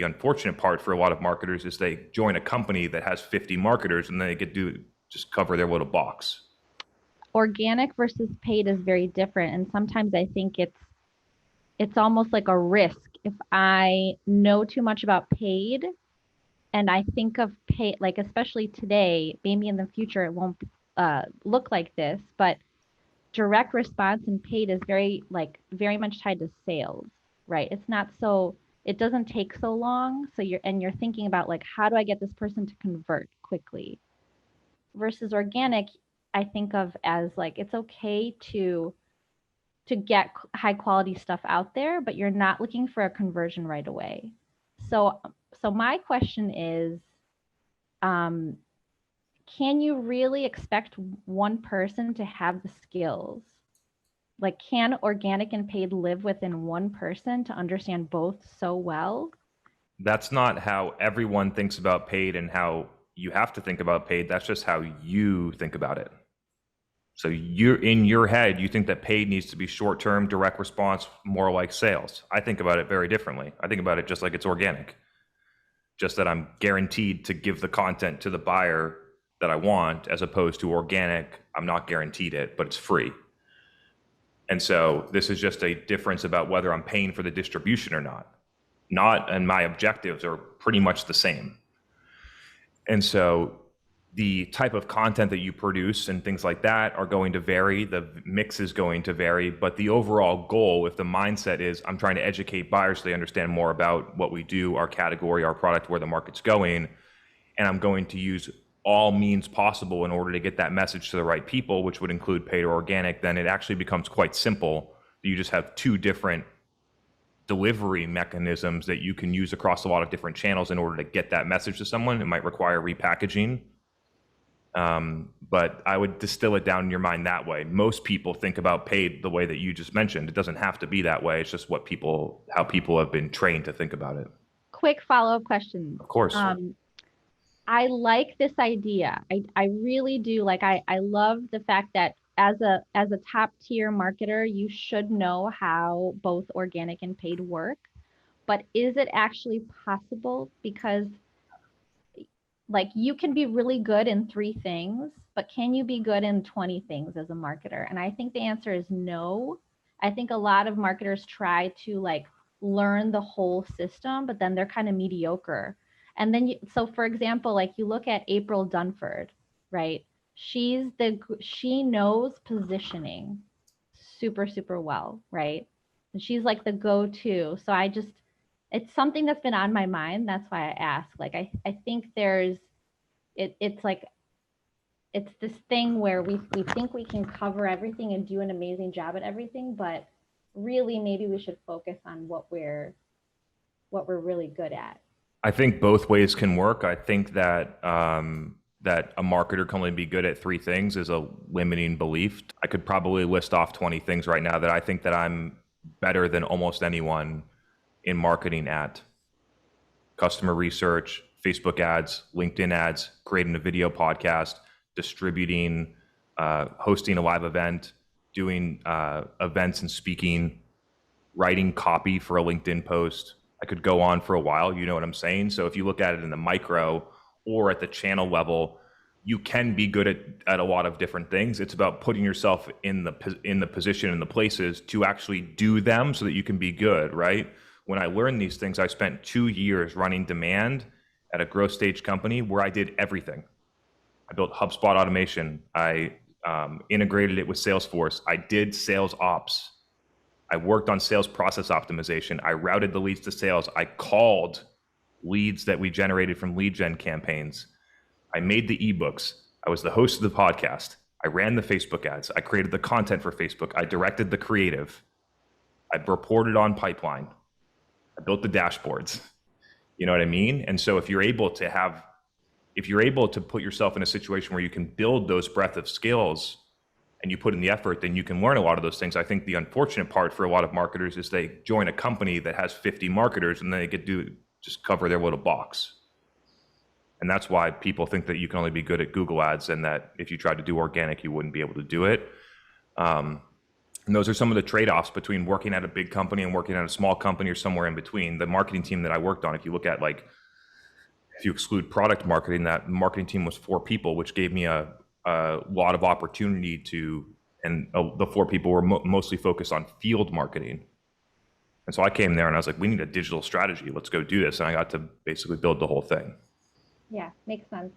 unfortunate part for a lot of marketers is they join a company that has 50 marketers and then they get to just cover their little box. Organic versus paid is very different, and sometimes I think it's almost like a risk. If I know too much about paid and I think of paid, like especially today, maybe in the future it won't look like this, but direct response and paid is very much tied to sales, right? It's not so, it doesn't take so long. So you're thinking about like, how do I get this person to convert quickly? Versus organic, I think of as like, it's okay to get high quality stuff out there, but you're not looking for a conversion right away. So my question is, can you really expect one person to have the skills? Like, can organic and paid live within one person to understand both so well? That's not how everyone thinks about paid and how you have to think about paid. That's just how you think about it. So you're in your head, you think that paid needs to be short-term, direct response, more like sales. I think about it very differently. I think about it just like it's organic. Just that I'm guaranteed to give the content to the buyer that I want, as opposed to organic, I'm not guaranteed it, but it's free. And so this is just a difference about whether I'm paying for the distribution or not, and my objectives are pretty much the same. And so the type of content that you produce and things like that are going to vary. The mix is going to vary, but the overall goal, if the mindset is I'm trying to educate buyers so they understand more about what we do, our category, our product, where the market's going, and I'm going to use all means possible in order to get that message to the right people, which would include paid or organic, then it actually becomes quite simple. You just have two different delivery mechanisms that you can use across a lot of different channels in order to get that message to someone. It might require repackaging. But I would distill it down in your mind that way. Most people think about paid the way that you just mentioned. It doesn't have to be that way. It's just how people have been trained to think about it. Quick follow-up question. Of course. I like this idea. I really do. Like, I love the fact that as a top tier marketer, you should know how both organic and paid work. But is it actually possible? Because like, you can be really good in 3 things, but can you be good in 20 things as a marketer? And I think the answer is no. I think a lot of marketers try to like learn the whole system, but then they're kind of mediocre. And then so for example, like you look at April Dunford, right? She knows positioning super, super well, right? And she's like the go-to. So it's something that's been on my mind. That's why I ask. Like, I think it's like, it's this thing where we think we can cover everything and do an amazing job at everything, but really maybe we should focus on what we're really good at. I think both ways can work. I think that that a marketer can only be good at 3 things is a limiting belief. I could probably list off 20 things right now that I think that I'm better than almost anyone in marketing at: customer research, Facebook ads, LinkedIn ads, creating a video podcast, distributing, hosting a live event, doing events and speaking, writing copy for a LinkedIn post. I could go on for a while, you know what I'm saying? So if you look at it in the micro or at the channel level, you can be good at a lot of different things. It's about putting yourself in the position and the places to actually do them so that you can be good, right? When I learned these things, I spent 2 years running demand at a growth stage company where I did everything. I built HubSpot automation. I integrated it with Salesforce. I did sales ops. I worked on sales process optimization. I routed the leads to sales. I called leads that we generated from lead gen campaigns. I made the ebooks. I was the host of the podcast. I ran the Facebook ads. I created the content for Facebook. I directed the creative. I reported on pipeline. I built the dashboards. You know what I mean? And so if you're able to put yourself in a situation where you can build those breadth of skills and you put in the effort, then you can learn a lot of those things. I think the unfortunate part for a lot of marketers is they join a company that has 50 marketers and then they get to just cover their little box. And that's why people think that you can only be good at Google ads and that if you tried to do organic, you wouldn't be able to do it. And those are some of the trade-offs between working at a big company and working at a small company or somewhere in between. The marketing team that I worked on, if you look at like, if you exclude product marketing, that marketing team was 4 people, which gave me a lot of opportunity to, and the 4 people were mostly focused on field marketing. And so I came there and I was like, we need a digital strategy. Let's go do this. And I got to basically build the whole thing. Yeah, makes sense.